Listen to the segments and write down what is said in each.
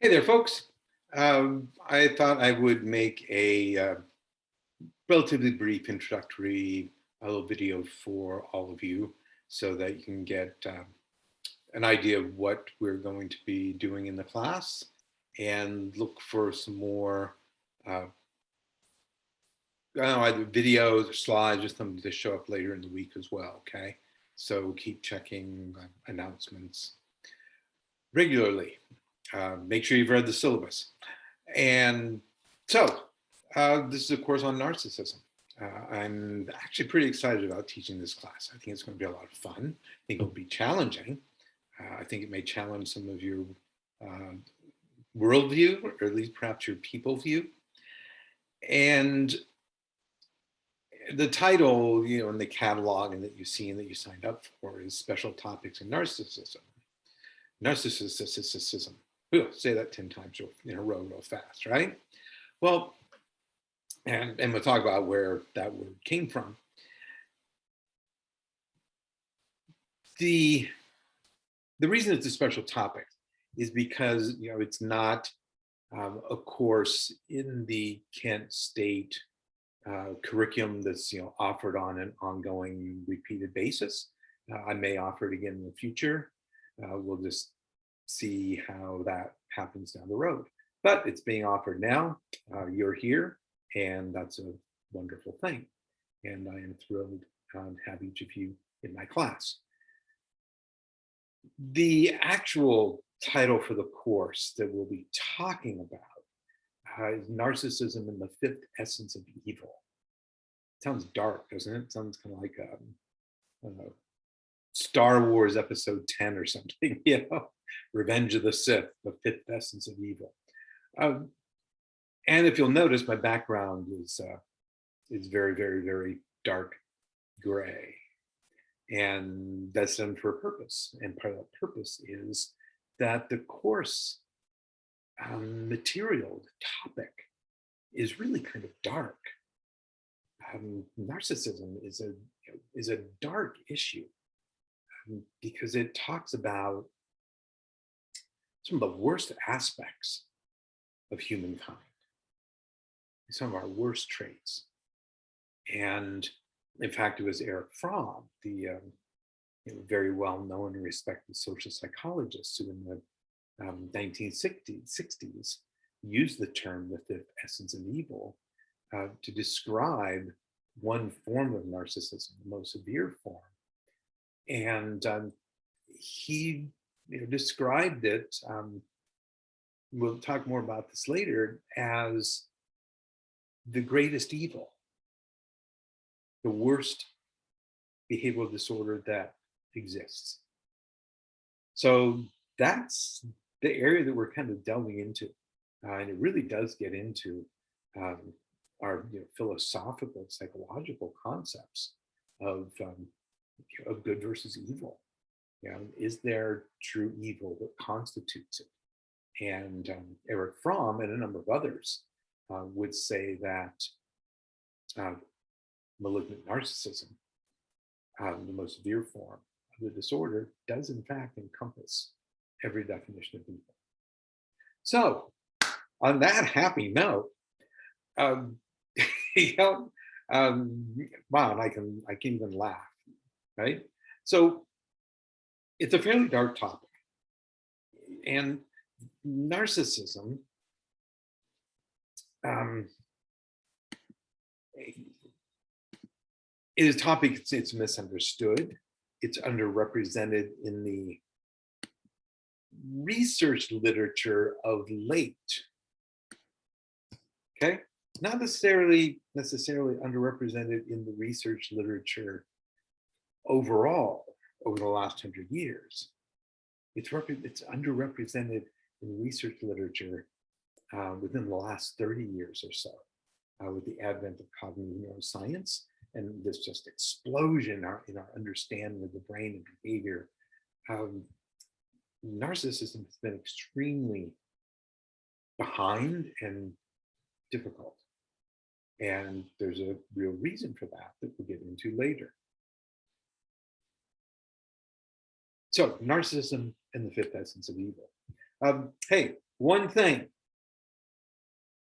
Hey there, folks. I thought I would make a relatively brief introductory little video for all of you so that you can get an idea of what we're going to be doing in the class and look for some more, I don't know, either videos or slides or something to show up later in the week as well, okay? So keep checking announcements regularly. Make sure you've read the syllabus. And so this is a course on narcissism. I'm actually pretty excited about teaching this class. I think it's going to be a lot of fun. I think it'll be challenging. I think it may challenge some of your worldview, or at least perhaps your people view. And the title, in the catalog and that you see and that you signed up for is Special Topics in Narcissism. Narcissism. Ooh, say that 10 times in a row real fast, right? Well, and we'll talk about where that word came from. The reason it's a special topic is because it's not a course in the Kent State curriculum that's offered on an ongoing, repeated basis. I may offer it again in the future. We'll just see how that happens down the road. But it's being offered now. You're here, and that's a wonderful thing. And I am thrilled to have each of you in my class. The actual title for the course that we'll be talking about is Narcissism and the Fifth Essence of Evil. Sounds dark, doesn't it? Sounds kind of like Star Wars Episode 10 or something, Revenge of the Sith, the Fifth Essence of Evil. And if you'll notice, my background is very, very, very dark gray. And that's done for a purpose. And part of that purpose is that the course material, the topic, is really kind of dark. Narcissism is a dark issue because it talks about some of the worst aspects of humankind, some of our worst traits. And in fact, it was Erich Fromm, the very well-known and respected social psychologist who in the 1960s used the term the fifth essence of evil to describe one form of narcissism, the most severe form. And he described it, we'll talk more about this later, as the greatest evil, the worst behavioral disorder that exists. So that's the area that we're kind of delving into. And it really does get into our philosophical, psychological concepts of good versus evil. Is there true evil that constitutes it? And Erich Fromm and a number of others would say that malignant narcissism, the most severe form of the disorder, does in fact encompass every definition of evil. So, on that happy note, wow, and I can even laugh, right? So, it's a fairly dark topic, and narcissism is a topic. It's misunderstood. It's underrepresented in the research literature of late. Okay, not necessarily underrepresented in the research literature overall over the last 100 years. It's underrepresented in research literature within the last 30 years or so, with the advent of cognitive neuroscience and this just explosion in our understanding of the brain and behavior. Narcissism has been extremely behind and difficult. And there's a real reason for that we'll get into later. So narcissism and the fifth essence of evil. Hey, one thing.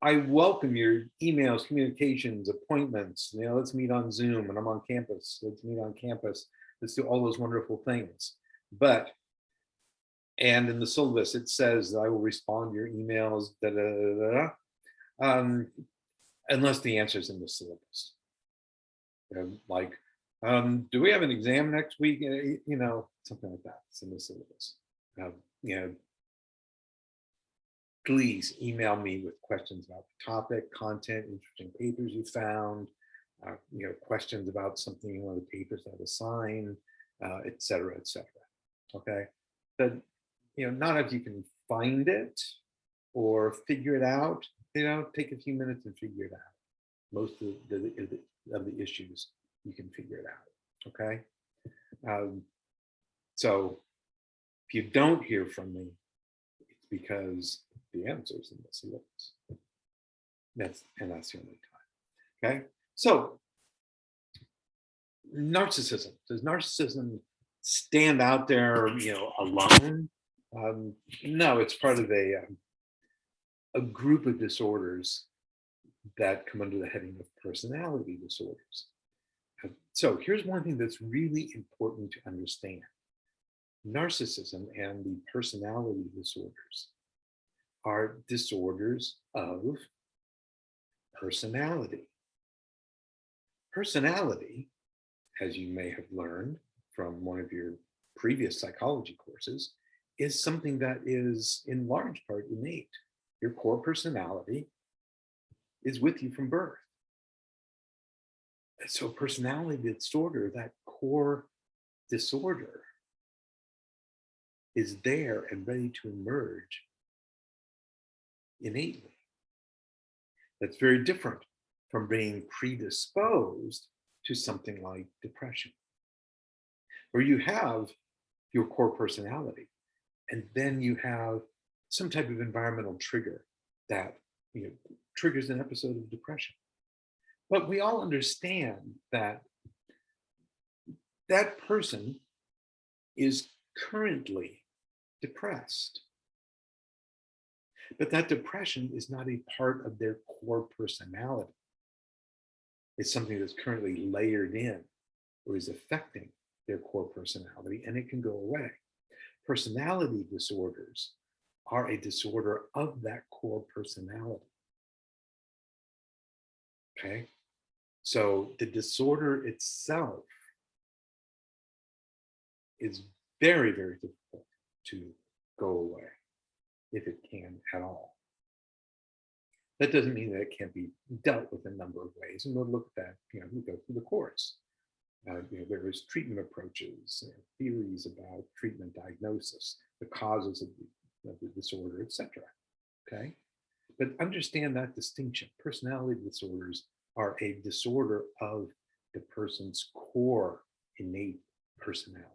I welcome your emails, communications, appointments. Let's meet on Zoom when I'm on campus. Let's meet on campus. Let's do all those wonderful things. But, and in the syllabus, it says that I will respond to your emails, da, da, da, da, um, unless the answer is in the syllabus. Like, do we have an exam next week? Something like that. It's in the syllabus. Uh, you know, please email me with questions about the topic, content, interesting papers you found, questions about something, the papers that assigned, et cetera, et cetera. Okay. But, not if you can find it or figure it out, take a few minutes and figure it out. Most of the issues you can figure it out. Okay. So if you don't hear from me, it's because the answer's in the syllabus. That's the only time. Okay. So narcissism. Does narcissism stand out there, alone? No, it's part of a group of disorders that come under the heading of personality disorders. So here's one thing that's really important to understand. Narcissism and the personality disorders are disorders of personality. Personality, as you may have learned from one of your previous psychology courses, is something that is in large part innate. Your core personality is with you from birth. So personality disorder, that core disorder, is there and ready to emerge innately. That's very different from being predisposed to something like depression, where you have your core personality and then you have some type of environmental trigger that triggers an episode of depression. But we all understand that that person is currently depressed. But that depression is not a part of their core personality. It's something that's currently layered in or is affecting their core personality, and it can go away. Personality disorders are a disorder of that core personality. Okay? So the disorder itself is very, very difficult to go away, if it can at all. That doesn't mean that it can't be dealt with a number of ways, and we'll look at that. We go through the course. Various treatment approaches, theories about treatment diagnosis, the causes of the disorder, etc. Okay, but understand that distinction. Personality disorders are a disorder of the person's core innate personality.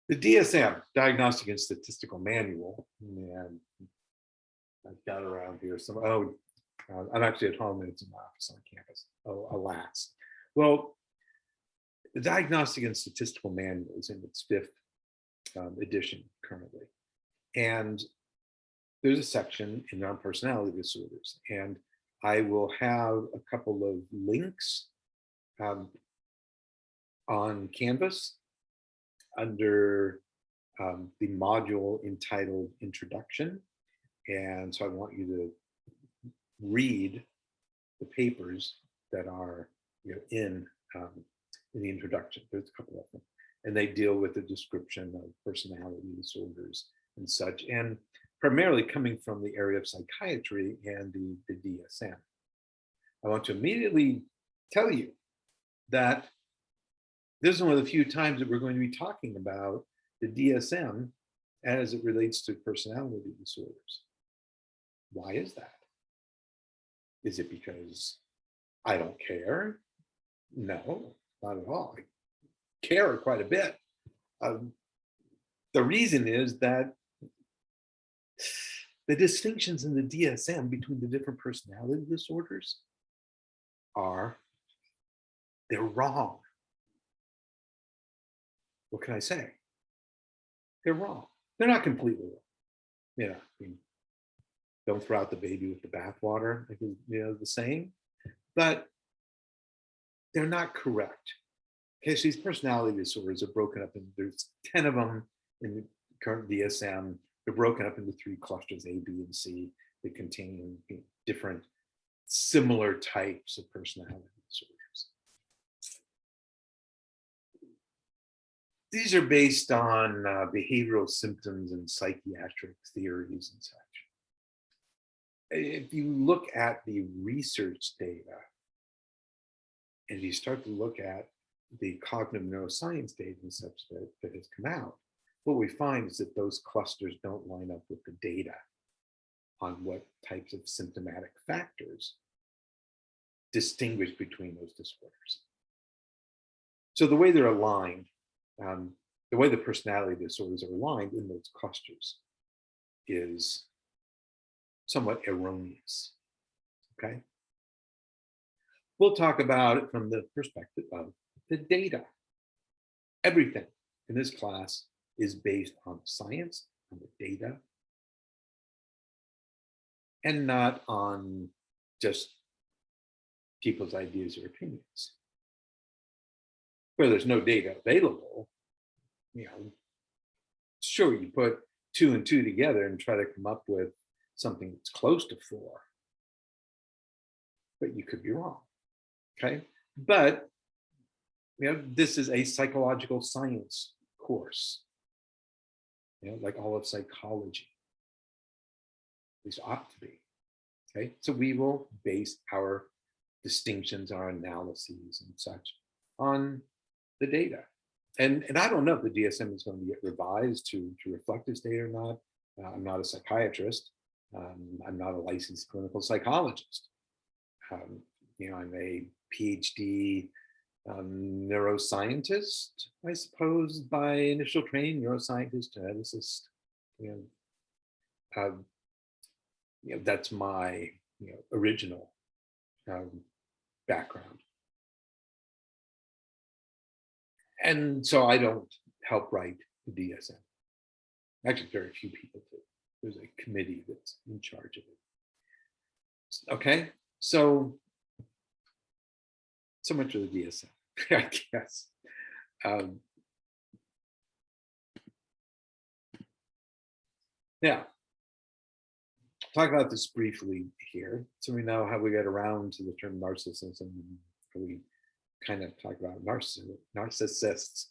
The DSM, Diagnostic and Statistical Manual, and I've got around here some, I'm actually at home and it's in my office on campus. Oh, alas. Well, the Diagnostic and Statistical Manual is in its 5th edition currently. And there's a section in non-personality disorders. And I will have a couple of links on Canvas under the module entitled Introduction. And so I want you to read the papers that are in the introduction. There's a couple of them. And they deal with the description of personality disorders and such, and primarily coming from the area of psychiatry and the DSM. I want to immediately tell you that this is one of the few times that we're going to be talking about the DSM as it relates to personality disorders. Why is that? Is it because I don't care? No, not at all. I care quite a bit. The reason is that the distinctions in the DSM between the different personality disorders they're wrong. What can I say? they're wrong. They're not completely wrong. I mean, don't throw out the baby with the bathwater, like, the saying, but they're not correct. Okay, so these personality disorders are broken up into, there's 10 of them in the current DSM. They're broken up into 3 clusters, A, B, and C, that contain different similar types of personality disorders. These are based on behavioral symptoms and psychiatric theories and such. If you look at the research data and you start to look at the cognitive neuroscience data and such that has come out, what we find is that those clusters don't line up with the data on what types of symptomatic factors distinguish between those disorders. So the way they're aligned, the way the personality disorders are aligned in those clusters is somewhat erroneous, okay? We'll talk about it from the perspective of the data. Everything in this class is based on science, on the data, and not on just people's ideas or opinions. Where there's no data available, sure, you put 2 and 2 together and try to come up with something that's close to 4, but you could be wrong, okay? But this is a psychological science course, like all of psychology. At least ought to be, okay? So we will base our distinctions, our analyses and such on the data. And I don't know if the DSM is going to get revised to reflect this data or not. I'm not a psychiatrist. I'm not a licensed clinical psychologist. I'm a PhD neuroscientist, I suppose, by initial training, neuroscientist, geneticist. That's my original background. And so I don't help write the DSM. Actually, very few people do. There's a committee that's in charge of it. Okay, so much for the DSM, I guess. Now, talk about this briefly here, so we know how we get around to the term narcissism. We kind of talk about narcissists.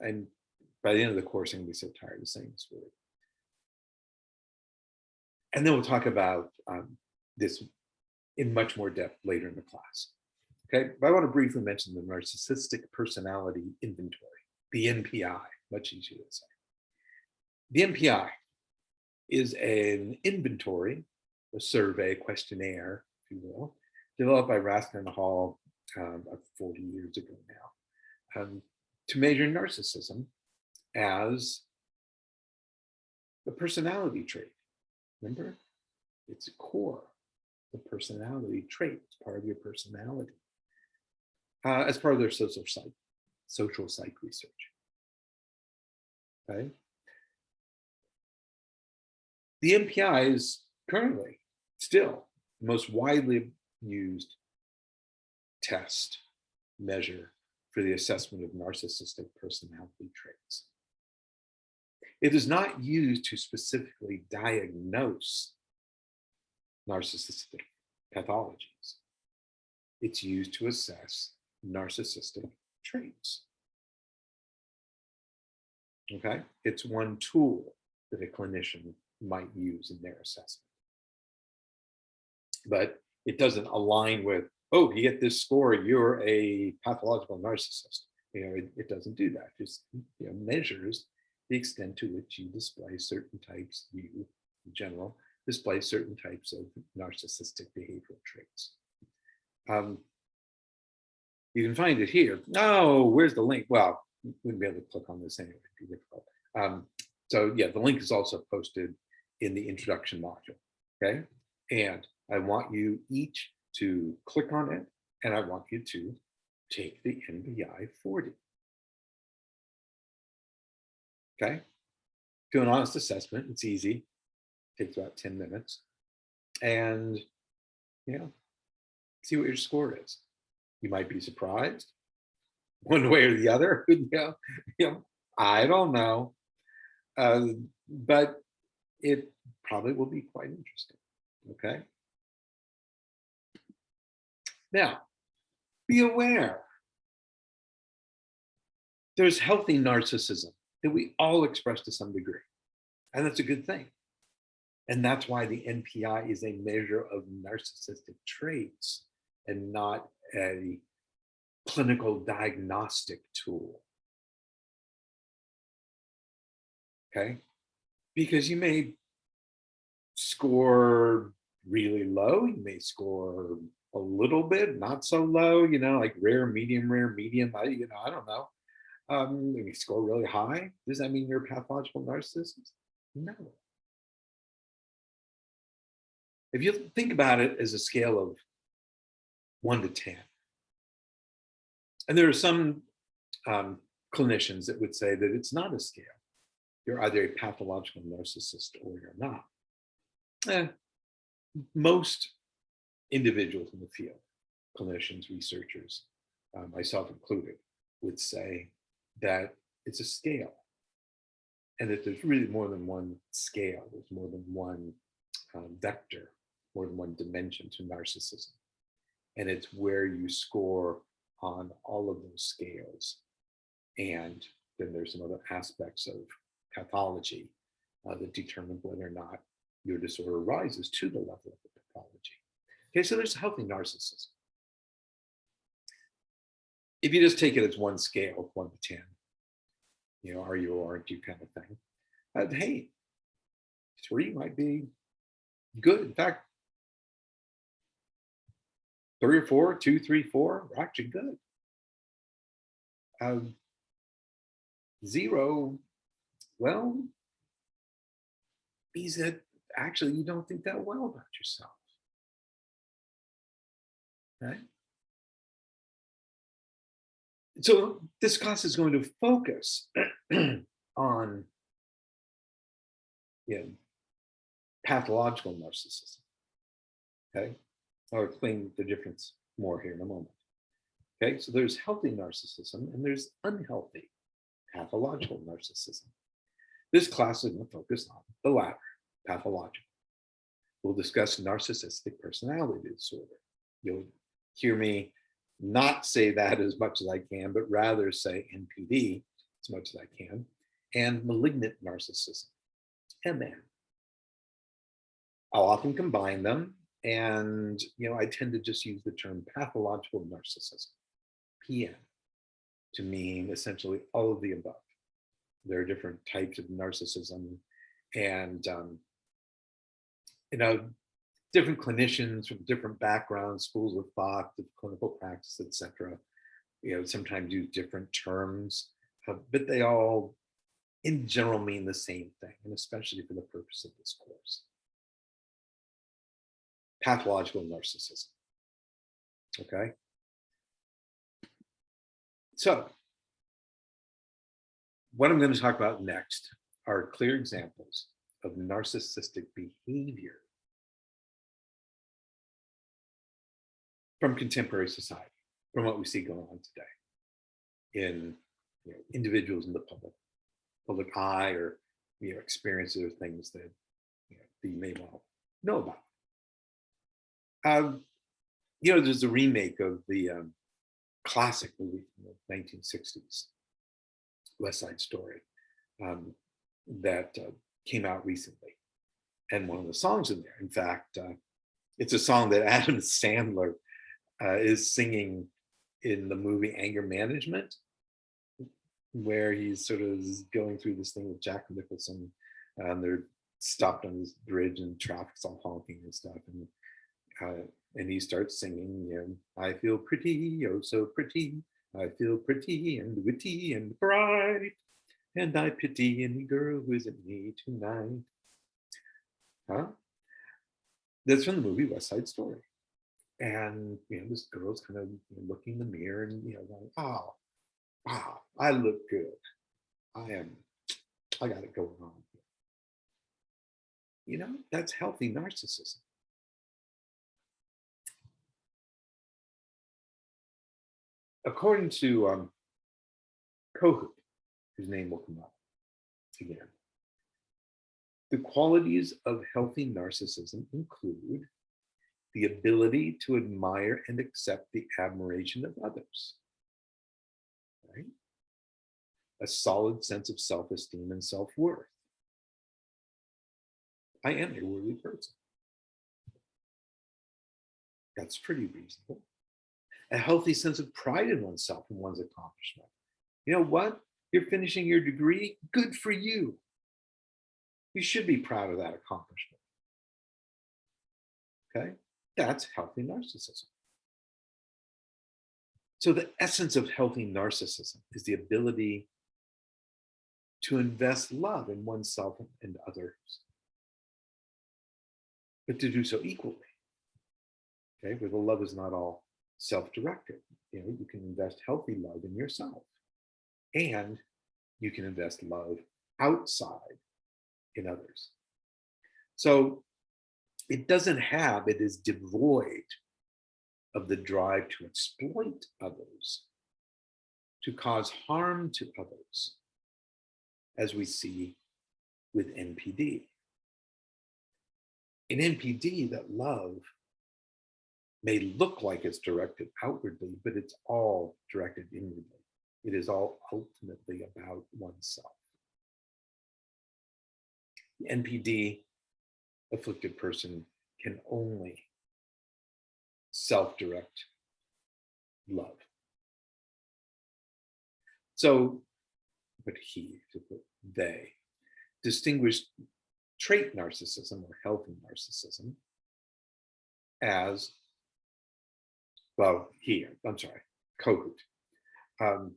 And by the end of the course, I'm going to be so tired of saying this word. And then we'll talk about this in much more depth later in the class. Okay, but I want to briefly mention the Narcissistic Personality Inventory, the NPI, much easier to say. The NPI is an inventory, a survey, a questionnaire, if you will, developed by Raskin and Hall 40 years ago now, to measure narcissism as the personality trait. Remember, it's a core, the personality trait. It's part of your personality. As part of their social psych research. Okay. The NPI is currently still the most widely used test measure for the assessment of narcissistic personality traits. It is not used to specifically diagnose narcissistic pathologies. It's used to assess narcissistic traits. Okay, it's one tool that a clinician might use in their assessment. But it doesn't align with, oh, you get this score, you're a pathological narcissist. It doesn't do that. It just measures the extent to which you display certain types, you in general, display certain types of narcissistic behavioral traits. You can find it here. Oh, where's the link? Well, we wouldn't be able to click on this anyway. It'd be difficult. So yeah, the link is also posted in the introduction module, okay? And I want you each to click on it, and I want you to take the NBI 40. Okay. Do an honest assessment. It's easy. Takes about 10 minutes. And, you know, see what your score is. You might be surprised one way or the other. You know, I don't know. But it probably will be quite interesting. Okay. Now, be aware there's healthy narcissism that we all express to some degree. And that's a good thing. And that's why the NPI is a measure of narcissistic traits and not a clinical diagnostic tool. Okay. Because you may score really low, you may score a little bit, not so low, like rare, medium, I don't know. If you score really high, does that mean you're a pathological narcissist? No. If you think about it as a scale of 1 to 10, and there are some clinicians that would say that it's not a scale. You're either a pathological narcissist or you're not. Most individuals in the field, clinicians, researchers, myself included, would say that it's a scale and that there's really more than one scale. There's more than one vector, more than one dimension to narcissism. And it's where you score on all of those scales. And then there's some other aspects of pathology that determine whether or not your disorder rises to the level of the pathology. Okay, so there's healthy narcissism. If you just take it as one scale, 1 to 10, are you or aren't you kind of thing, hey, 3 might be good. In fact, 3 or 4, 2, 3, 4 are actually good. 0, well, means that actually you don't think that well about yourself. Right? So this class is going to focus on pathological narcissism. Okay, I'll explain the difference more here in a moment. Okay, so there's healthy narcissism and there's unhealthy pathological narcissism. This class is going to focus on the latter, pathological. We'll discuss narcissistic personality disorder. You'll hear me not say that as much as I can, but rather say NPD as much as I can, and malignant narcissism, MN. I'll often combine them, and I tend to just use the term pathological narcissism, PN, to mean essentially all of the above. There are different types of narcissism, and different clinicians from different backgrounds, schools of thought, of clinical practice, etc. Sometimes use different terms, but they all, in general, mean the same thing, and especially for the purpose of this course. Pathological narcissism. Okay. So, what I'm going to talk about next are clear examples of narcissistic behavior from contemporary society, from what we see going on today in individuals in the public eye, or experiences or things that you may well know about. There's a remake of the classic movie from the 1960s, West Side Story, that came out recently. And one of the songs in there, in fact, it's a song that Adam Sandler is singing in the movie Anger Management, where he's sort of going through this thing with Jack Nicholson. They're stopped on this bridge and traffic's all honking and stuff. And he starts singing, I feel pretty, oh so pretty. I feel pretty and witty and bright. And I pity any girl who isn't me tonight. Huh? That's from the movie West Side Story. And this girl's kind of looking in the mirror and going, oh, wow, I look good. I am I got it going on. That's healthy narcissism. According to Kohut, whose name will come up again, the qualities of healthy narcissism include the ability to admire and accept the admiration of others, right? A solid sense of self-esteem and self-worth. I am a worthy person. That's pretty reasonable. A healthy sense of pride in oneself and one's accomplishment. You know what? You're finishing your degree. Good for you. You should be proud of that accomplishment. Okay? That's healthy narcissism. So the essence of healthy narcissism is the ability to invest love in oneself and others, but to do so equally. Okay, where the love is not all self-directed. You can invest healthy love in yourself, and you can invest love outside in others. So it is devoid of the drive to exploit others, to cause harm to others, as we see with NPD. In NPD, that love may look like it's directed outwardly, but it's all directed inwardly. It is all ultimately about oneself. The NPD afflicted person can only self-direct love. So, but they distinguish trait narcissism or healthy narcissism as, Kohut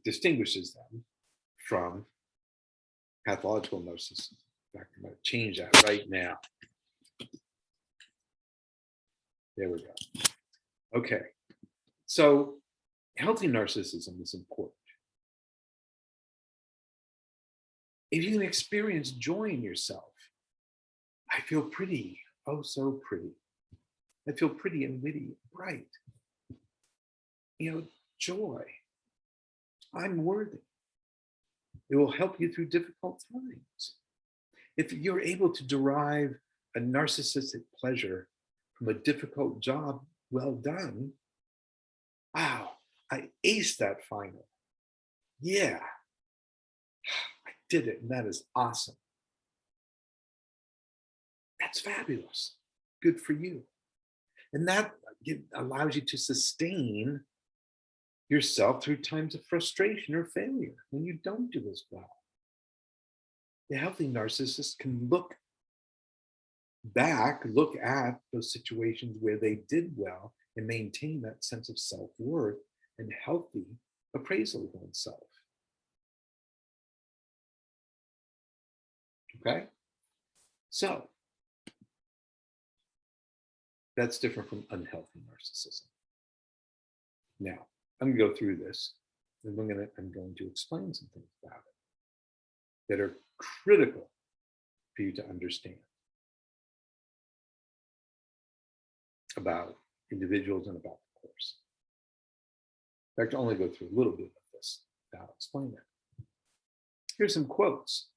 distinguishes them from pathological narcissism. In fact, I'm going to change that right now. There we go. Okay, so healthy narcissism is important. If you can experience joy in yourself, I feel pretty, oh so pretty. I feel pretty and witty, bright. Joy. I'm worthy. It will help you through difficult times. If you're able to derive a narcissistic pleasure from a difficult job well done, wow, I aced that final. Yeah, I did it, and that is awesome. That's fabulous. Good for you. And that allows you to sustain yourself through times of frustration or failure when you don't do as well. The healthy narcissist can look at those situations where they did well and maintain that sense of self-worth and healthy appraisal of oneself. Okay? So, that's different from unhealthy narcissism. Now, I'm going to go through this, and I'm going to explain some things about it that are critical for you to understand about individuals and about the course. In fact, I'll only go through a little bit of this. I'll explain it. Here's some quotes.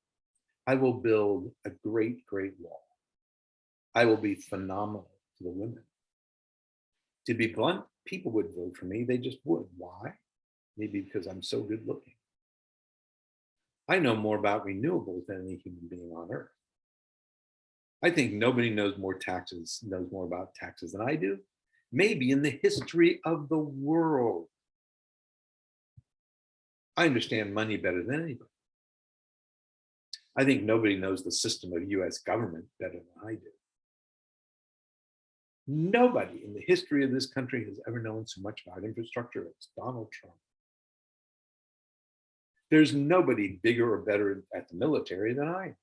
I will build a great, great wall. I will be phenomenal to the women. To be blunt, people would vote for me. They just would. Why? Maybe because I'm so good looking. I know more about renewables than any human being on earth. I think nobody knows more about taxes than I do, maybe in the history of the world. I understand money better than anybody. I think nobody knows the system of US government better than I do. Nobody in the history of this country has ever known so much about infrastructure as Donald Trump. There's nobody bigger or better at the military than I am.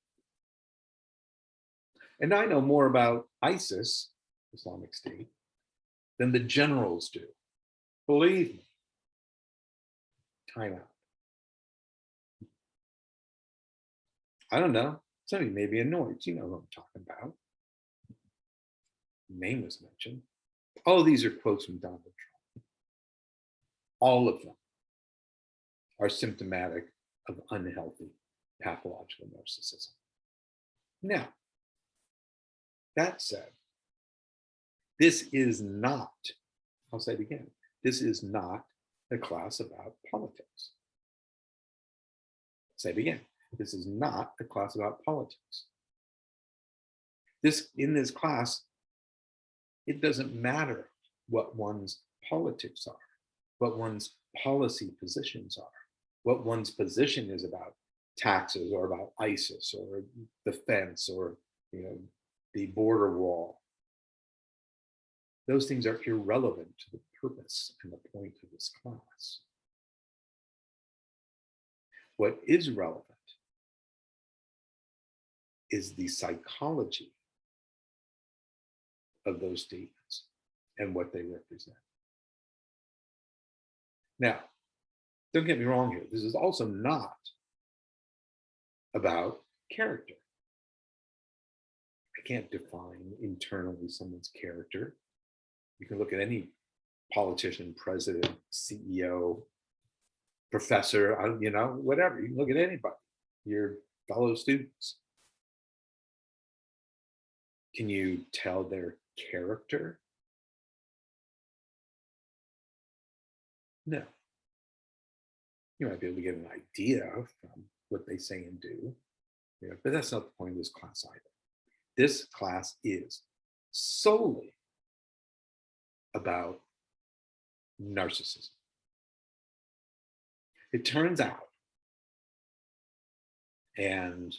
And I know more about ISIS, Islamic State, than the generals do. Believe me. Time out. I don't know. Some of you may be annoyed. You know who I'm talking about. Name was mentioned. All of these are quotes from Donald Trump. All of them are symptomatic of unhealthy pathological narcissism. Now, that said, this is not, I'll say it again, this is not a class about politics. Say it again, this is not a class about politics. In this class, it doesn't matter what one's politics are, what one's policy positions are, what one's position is about taxes or about ISIS or the fence or the border wall. Those things are irrelevant to the purpose and the point of this class. What is relevant is the psychology of those statements and what they represent. Now, don't get me wrong here. This is also not about character. I can't define internally someone's character. You can look at any politician, president, CEO, professor, whatever. You can look at anybody, your fellow students. Can you tell their character? No. You might be able to get an idea from what they say and do, but that's not the point of this class either. This class is solely about narcissism. It turns out, and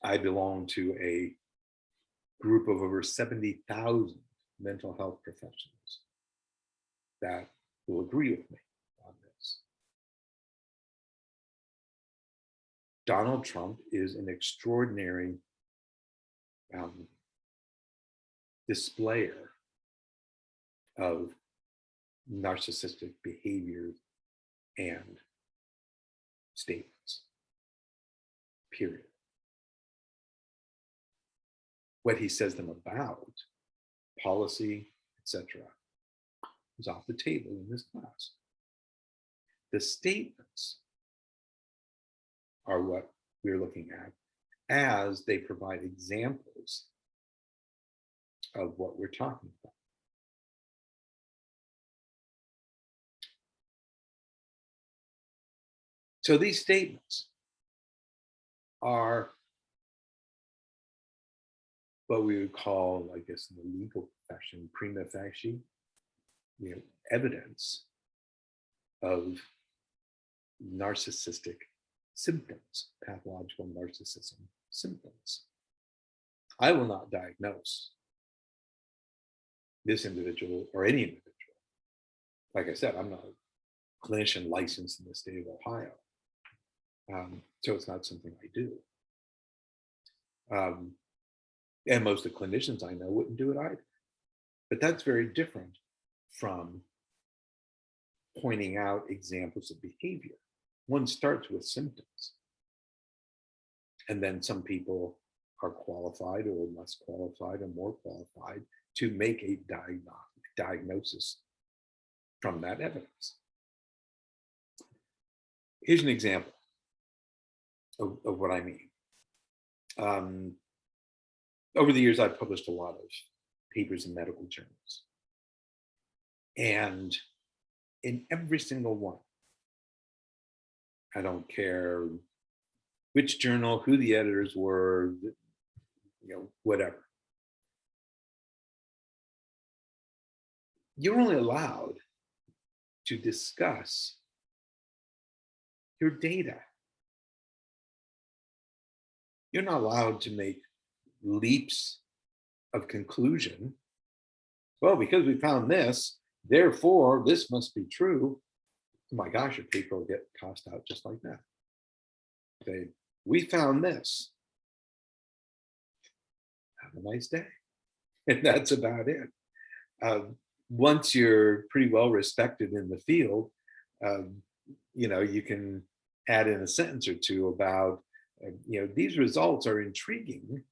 I belong to a group of over 70,000 mental health professionals that will agree with me on this. Donald Trump is an extraordinary displayer of narcissistic behavior and statements, period. What he says them about, policy, etc., is off the table in this class. The statements are what we're looking at as they provide examples of what we're talking about. So these statements are what we would call, I guess, in the legal profession, prima facie, evidence of narcissistic symptoms, pathological narcissism symptoms. I will not diagnose this individual or any individual. Like I said, I'm not a clinician licensed in the state of Ohio. So it's not something I do. And most of the clinicians I know wouldn't do it either. But that's very different from pointing out examples of behavior. One starts with symptoms. And then some people are qualified or less qualified or more qualified to make a diagnosis from that evidence. Here's an example of what I mean. Over the years, I've published a lot of papers in medical journals. And in every single one, I don't care which journal, who the editors were, whatever. You're only allowed to discuss your data. You're not allowed to make leaps of conclusion. Well, because we found this, therefore this must be true. Oh my gosh, your paper will get tossed out just like that. Okay, we found this. Have a nice day. And that's about it. Once you're pretty well respected in the field, you can add in a sentence or two about, these results are intriguing,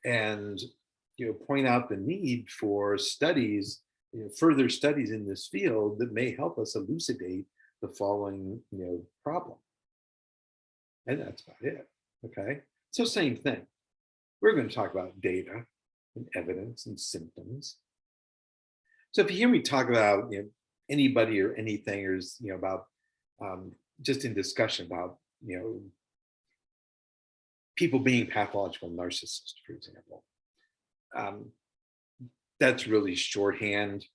and point out the need for studies, further studies in this field that may help us elucidate the following problem. And that's about it. Okay, so same thing. We're going to talk about data and evidence and symptoms. So if you hear me talk about anybody or anything, or about just in discussion about people being pathological narcissists, for example, that's really shorthand,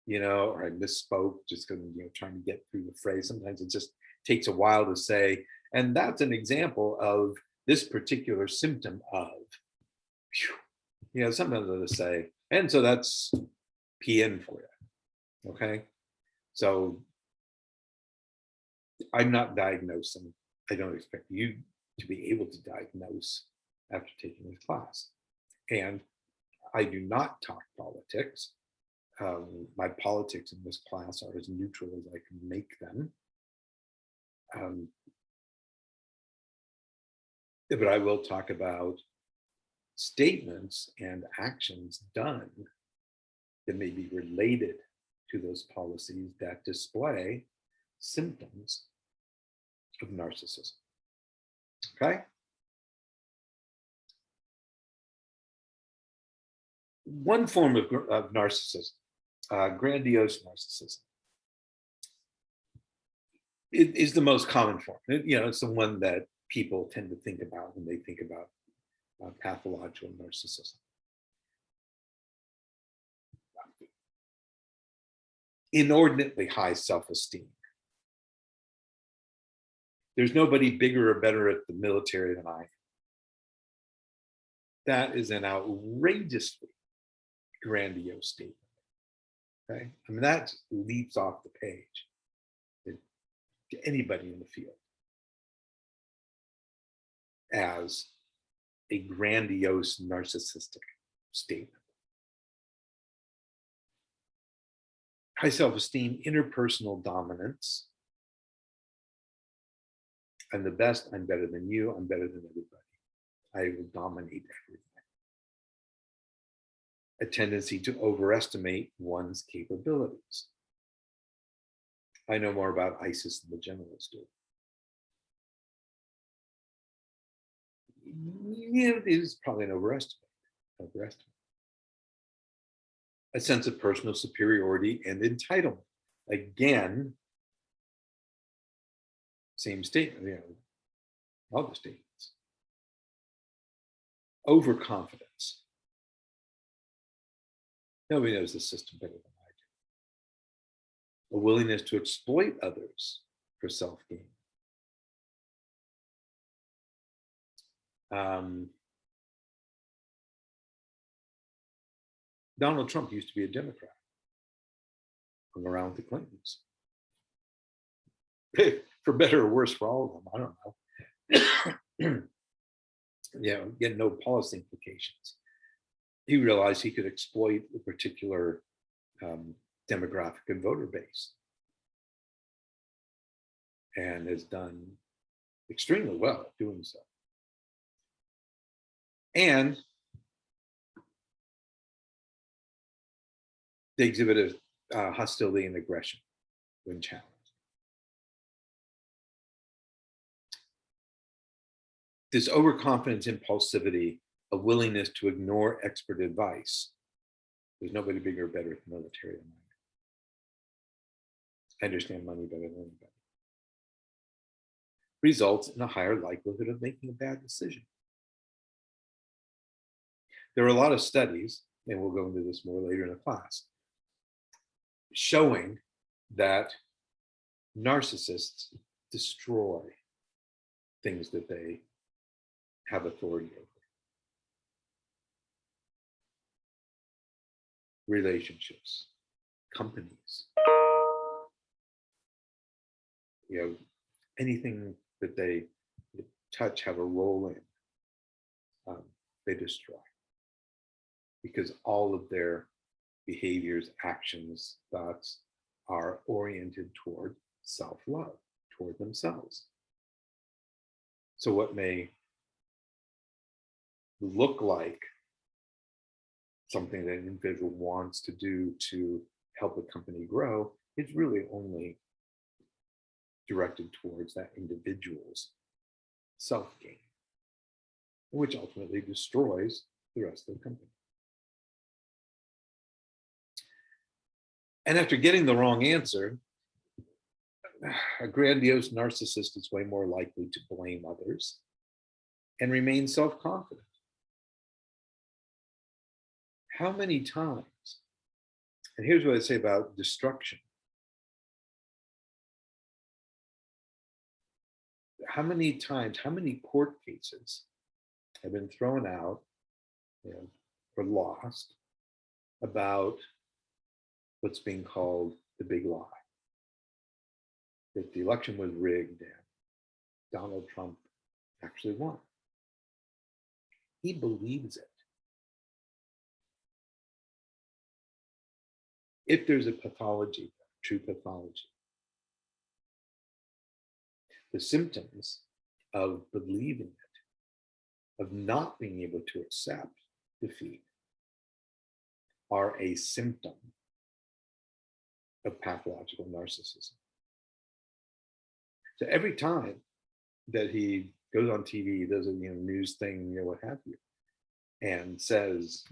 or I misspoke just because trying to get through the phrase. Sometimes it just takes a while to say, and that's an example of this particular symptom of, sometimes I'll just say, and so that's PN for you. Okay, so I'm not diagnosing. I don't expect you to be able to diagnose after taking this class. And I do not talk politics. My politics in this class are as neutral as I can make them. But I will talk about statements and actions done that may be related to those policies that display symptoms of narcissism. Okay? One form of narcissism, grandiose narcissism, it is the most common form. It's the one that people tend to think about when they think about pathological narcissism. Inordinately high self-esteem. There's nobody bigger or better at the military than I am. That is an outrageously grandiose statement. Okay, I mean, that leaps off the page to anybody in the field as a grandiose narcissistic statement. High self-esteem, interpersonal dominance. I'm the best, I'm better than you, I'm better than everybody. I will dominate everything. A tendency to overestimate one's capabilities. I know more about ISIS than the generals do. It is probably an overestimate. A sense of personal superiority and entitlement. Again, same statement, all the statements. Overconfidence. Nobody knows the system better than I do. A willingness to exploit others for self-gain. Donald Trump used to be a Democrat. Hung around with the Clintons. For better or worse for all of them, I don't know. Get no policy implications. He realized he could exploit a particular demographic and voter base, and has done extremely well at doing so. And they exhibited hostility and aggression when challenged. This overconfidence, impulsivity, a willingness to ignore expert advice. There's nobody bigger or better at the military than I understand money better than anybody. Results in a higher likelihood of making a bad decision. There are a lot of studies, and we'll go into this more later in the class, showing that narcissists destroy things that they have authority over. Relationships, companies, anything that they touch, have a role in, they destroy. Because all of their behaviors, actions, thoughts are oriented toward self-love, toward themselves. So what may look like something that an individual wants to do to help a company grow, it's really only directed towards that individual's self-gain, which ultimately destroys the rest of the company. And after getting the wrong answer, a grandiose narcissist is way more likely to blame others and remain self-confident. How many times, and here's what I say about destruction. How many times, how many court cases have been thrown out, or lost about what's being called the big lie? That the election was rigged and Donald Trump actually won. He believes it. If there's a pathology, true pathology, the symptoms of believing it, of not being able to accept defeat, are a symptom of pathological narcissism. So every time that he goes on TV, does a news thing, what have you, and says,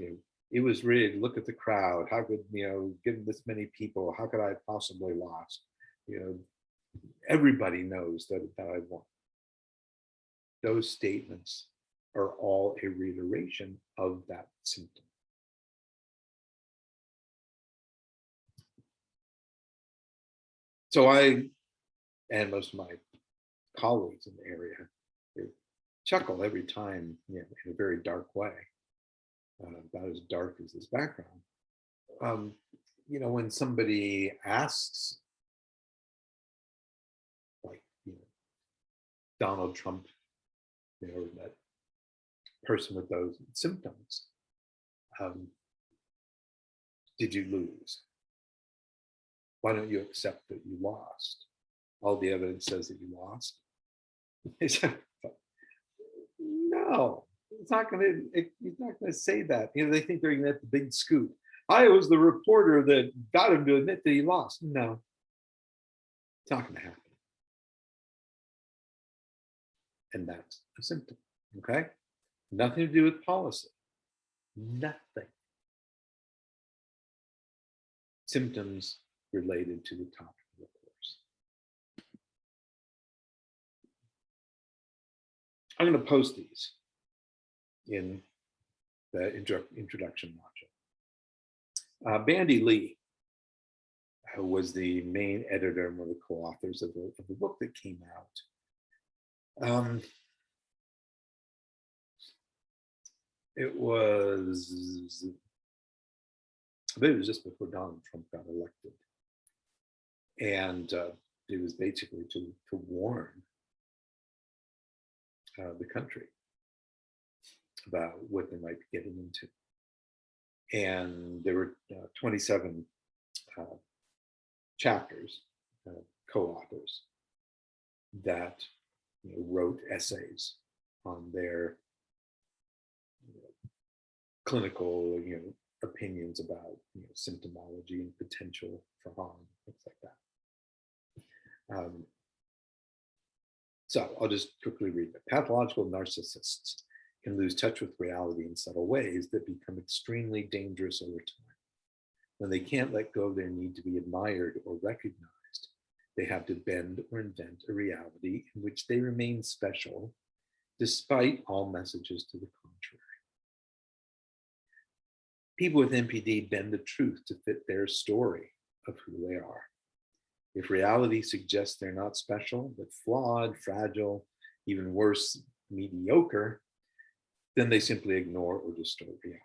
it was rigged, look at the crowd, how could, given this many people, how could I have possibly lost? Everybody knows that I won. Those statements are all a reiteration of that symptom. So I, and most of my colleagues in the area, they chuckle every time, in a very dark way, about as dark as his background. When somebody asks, like, Donald Trump, that person with those symptoms, did you lose? Why don't you accept that you lost? All the evidence says that you lost. No, he's not going to say that. They think they're going to get the big scoop. I was the reporter that got him to admit that he lost. No, it's not going to happen. And that's a symptom. Okay, nothing to do with policy. Nothing. Symptoms related to the topic of the course. I'm going to post these in the introduction module. Bandy Lee, who was the main editor and one of the co-authors of the book that came out. It was, I believe it was just before Donald Trump got elected. And it was basically to warn the country about what they might be getting into. And there were 27 chapters, co-authors, that wrote essays on their clinical opinions about symptomology and potential for harm, things like that. So I'll just quickly read it. Pathological narcissists can lose touch with reality in subtle ways that become extremely dangerous over time. When they can't let go of their need to be admired or recognized, they have to bend or invent a reality in which they remain special, despite all messages to the contrary. People with NPD bend the truth to fit their story of who they are. If reality suggests they're not special, but flawed, fragile, even worse, mediocre, then they simply ignore or distort reality.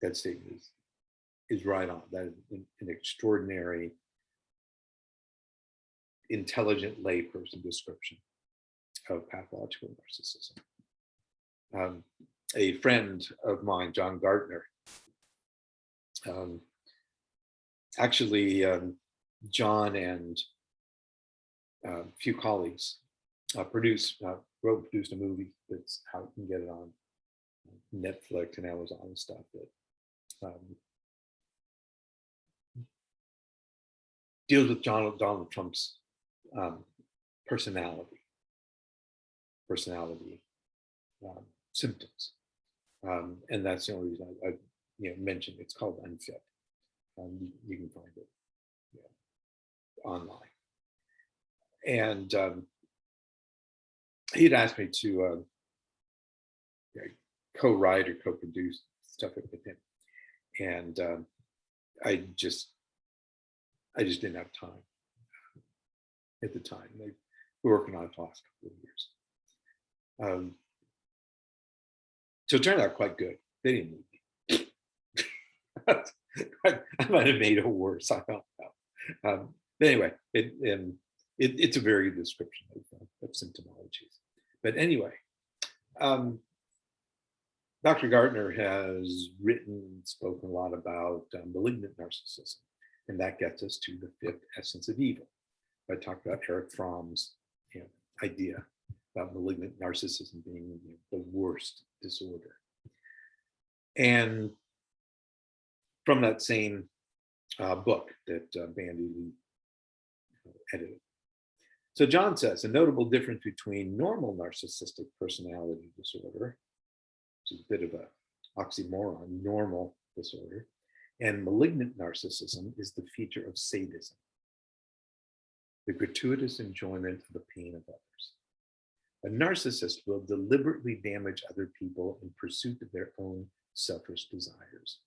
That statement is right on. That is an extraordinary, intelligent layperson description of pathological narcissism. A friend of mine, John Gardner, actually, John and a few colleagues produced a movie that's out. You can get it on Netflix and Amazon and stuff. That deals with Donald Trump's personality symptoms, and that's the only reason I mentioned. It's called Unfit. You can find it online. And he'd asked me to co-write or co-produce stuff with him, and I just didn't have time at the time. They were working on it the last couple of years. So it turned out quite good. They didn't need me. I might have made it worse. I don't know. But anyway, it's a very good description of symptomologies. But anyway, Dr. Gartner has spoken a lot about malignant narcissism, and that gets us to the fifth essence of evil. I talked about Erich Fromm's idea about malignant narcissism being the worst disorder. And from that same book that Bandy Lee edited. So John says, a notable difference between normal narcissistic personality disorder, which is a bit of an oxymoron, normal disorder, and malignant narcissism is the feature of sadism, the gratuitous enjoyment of the pain of others. A narcissist will deliberately damage other people in pursuit of their own selfish desires,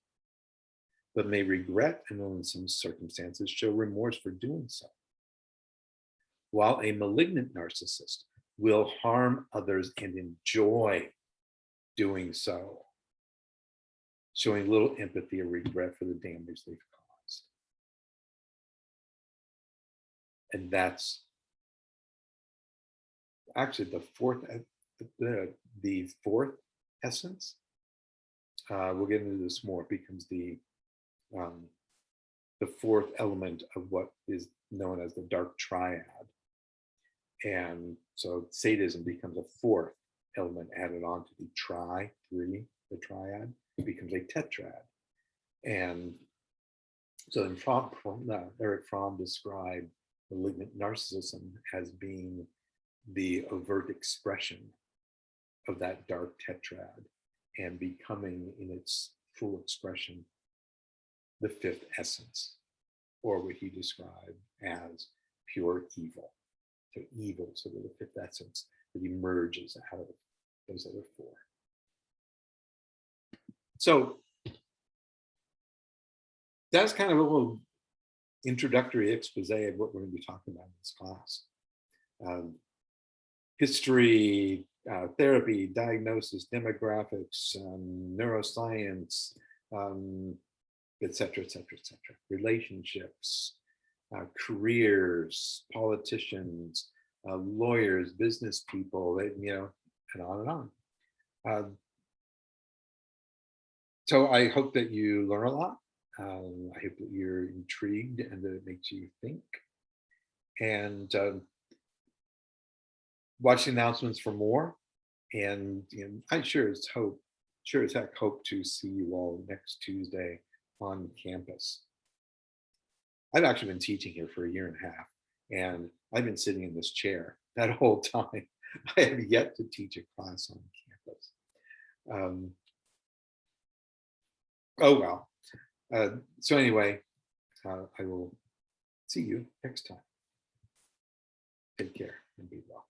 but may regret and in some circumstances show remorse for doing so. While a malignant narcissist will harm others and enjoy doing so, showing little empathy or regret for the damage they've caused. And that's actually the fourth essence. We'll get into this more. It becomes the fourth element of what is known as the dark triad. And so sadism becomes a fourth element added on to the the triad. It becomes a tetrad. And so in Erich Fromm described malignant narcissism as being the overt expression of that dark tetrad and becoming in its full expression the fifth essence, or what he described as pure evil. So evil, sort of the fifth essence that emerges out of those other four. So that's kind of a little introductory expose of what we're going to be talking about in this class. History, therapy, diagnosis, demographics, neuroscience, et cetera, et cetera, et cetera. Relationships, careers, politicians, lawyers, business people, and on and on. So I hope that you learn a lot. I hope that you're intrigued and that it makes you think. And watch the announcements for more. And I sure as heck hope to see you all next Tuesday on campus. I've actually been teaching here for 1.5 years, and I've been sitting in this chair that whole time. I have yet to teach a class on campus. Oh well. So anyway, I will see you next time. Take care and be well.